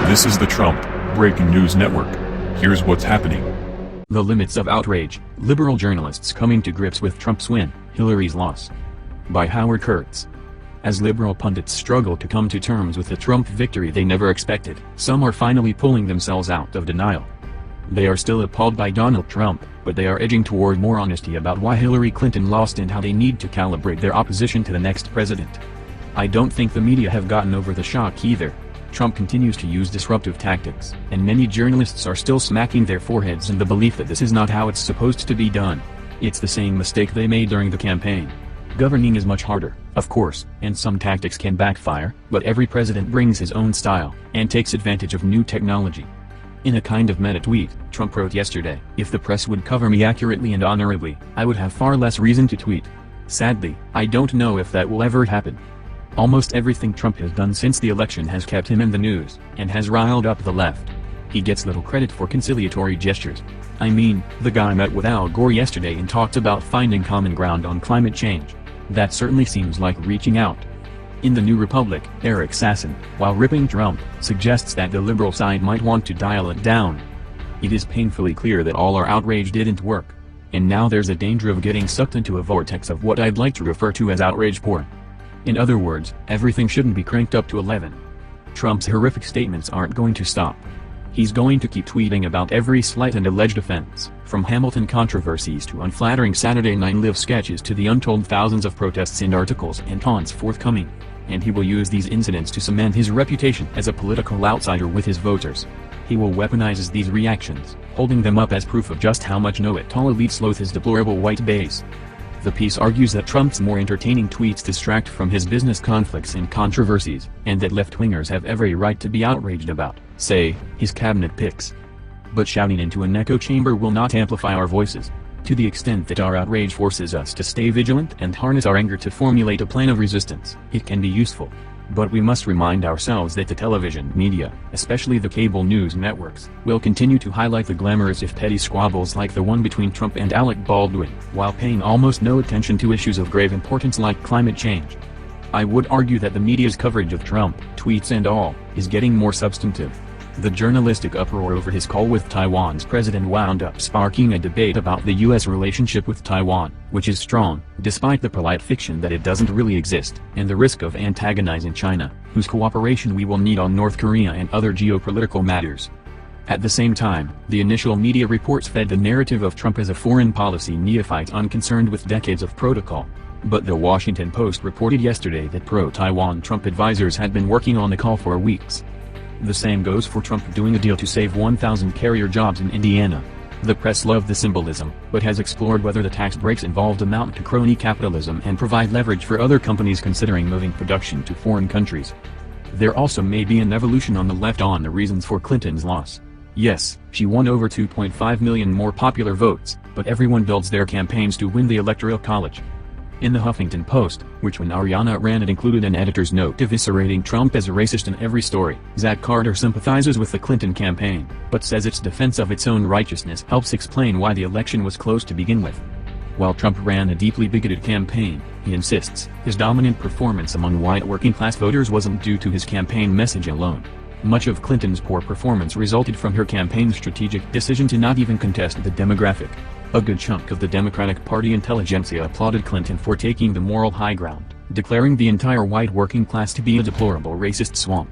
This is the Trump Breaking News Network. Here's what's happening. The limits of outrage, liberal journalists coming to grips with Trump's win, Hillary's loss. By Howard Kurtz. As liberal pundits struggle to come to terms with the Trump victory they never expected, some are finally pulling themselves out of denial. They are still appalled by Donald Trump, but they are edging toward more honesty about why Hillary Clinton lost and how they need to calibrate their opposition to the next president. I don't think the media have gotten over the shock either. Trump continues to use disruptive tactics, and many journalists are still smacking their foreheads in the belief that this is not how it's supposed to be done. It's the same mistake they made during the campaign. Governing is much harder, of course, and some tactics can backfire, but every president brings his own style, and takes advantage of new technology. In a kind of meta-tweet, Trump wrote yesterday, "If the press would cover me accurately and honorably, I would have far less reason to tweet." Sadly, I don't know if that will ever happen. Almost everything Trump has done since the election has kept him in the news, and has riled up the left. He gets little credit for conciliatory gestures. I mean, the guy met with Al Gore yesterday and talked about finding common ground on climate change. That certainly seems like reaching out. In the New Republic, Eric Sasson, while ripping Trump, suggests that the liberal side might want to dial it down. It is painfully clear that all our outrage didn't work. And now there's a danger of getting sucked into a vortex of what I'd like to refer to as outrage porn. In other words, everything shouldn't be cranked up to 11. Trump's horrific statements aren't going to stop. He's going to keep tweeting about every slight and alleged offense, from Hamilton controversies to unflattering Saturday Night Live sketches to the untold thousands of protests and articles and taunts forthcoming. And he will use these incidents to cement his reputation as a political outsider with his voters. He will weaponize these reactions, holding them up as proof of just how much know-it-all elites loathe his deplorable white base. The piece argues that Trump's more entertaining tweets distract from his business conflicts and controversies, and that left-wingers have every right to be outraged about, say, his cabinet picks. But shouting into an echo chamber will not amplify our voices. To the extent that our outrage forces us to stay vigilant and harness our anger to formulate a plan of resistance, it can be useful. But we must remind ourselves that the television media, especially the cable news networks, will continue to highlight the glamorous if petty squabbles like the one between Trump and Alec Baldwin, while paying almost no attention to issues of grave importance like climate change. I would argue that the media's coverage of Trump, tweets and all, is getting more substantive. The journalistic uproar over his call with Taiwan's president wound up sparking a debate about the U.S. relationship with Taiwan, which is strong, despite the polite fiction that it doesn't really exist, and the risk of antagonizing China, whose cooperation we will need on North Korea and other geopolitical matters. At the same time, the initial media reports fed the narrative of Trump as a foreign policy neophyte unconcerned with decades of protocol. But the Washington Post reported yesterday that pro-Taiwan Trump advisors had been working on the call for weeks. The same goes for Trump doing a deal to save 1,000 carrier jobs in Indiana. The press loved the symbolism, but has explored whether the tax breaks involved amount to crony capitalism and provide leverage for other companies considering moving production to foreign countries. There also may be an evolution on the left on the reasons for Clinton's loss. Yes, she won over 2.5 million more popular votes, but everyone builds their campaigns to win the Electoral College. In the Huffington Post, which when Ariana ran it included an editor's note eviscerating Trump as a racist in every story, Zach Carter sympathizes with the Clinton campaign, but says its defense of its own righteousness helps explain why the election was close to begin with. While Trump ran a deeply bigoted campaign, he insists, his dominant performance among white working-class voters wasn't due to his campaign message alone. Much of Clinton's poor performance resulted from her campaign's strategic decision to not even contest the demographic. A good chunk of the Democratic Party intelligentsia applauded Clinton for taking the moral high ground, declaring the entire white working class to be a deplorable racist swamp.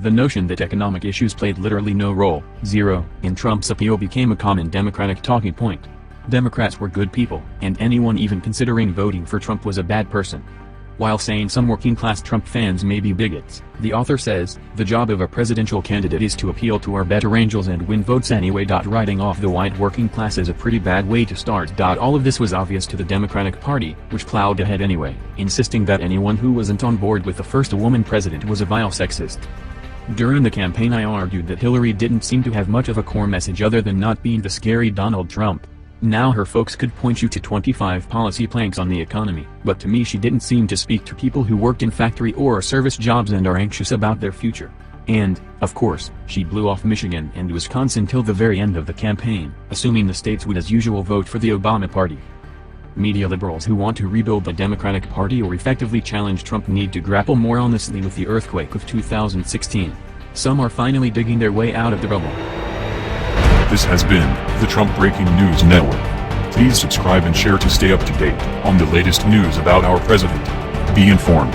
The notion that economic issues played literally no role, zero, in Trump's appeal became a common Democratic talking point. Democrats were good people, and anyone even considering voting for Trump was a bad person. While saying some working-class Trump fans may be bigots, the author says, the job of a presidential candidate is to appeal to our better angels and win votes anyway. Writing off the white working class is a pretty bad way to start. All of this was obvious to the Democratic Party, which plowed ahead anyway, insisting that anyone who wasn't on board with the first woman president was a vile sexist. During the campaign I argued that Hillary didn't seem to have much of a core message other than not being the scary Donald Trump. Now her folks could point you to 25 policy planks on the economy, but to me she didn't seem to speak to people who worked in factory or service jobs and are anxious about their future. And, of course, she blew off Michigan and Wisconsin till the very end of the campaign, assuming the states would as usual vote for the Obama party. Media liberals who want to rebuild the Democratic Party or effectively challenge Trump need to grapple more honestly with the earthquake of 2016. Some are finally digging their way out of the rubble. This has been the Trump Breaking News Network. Please subscribe and share to stay up to date on the latest news about our president. Be informed.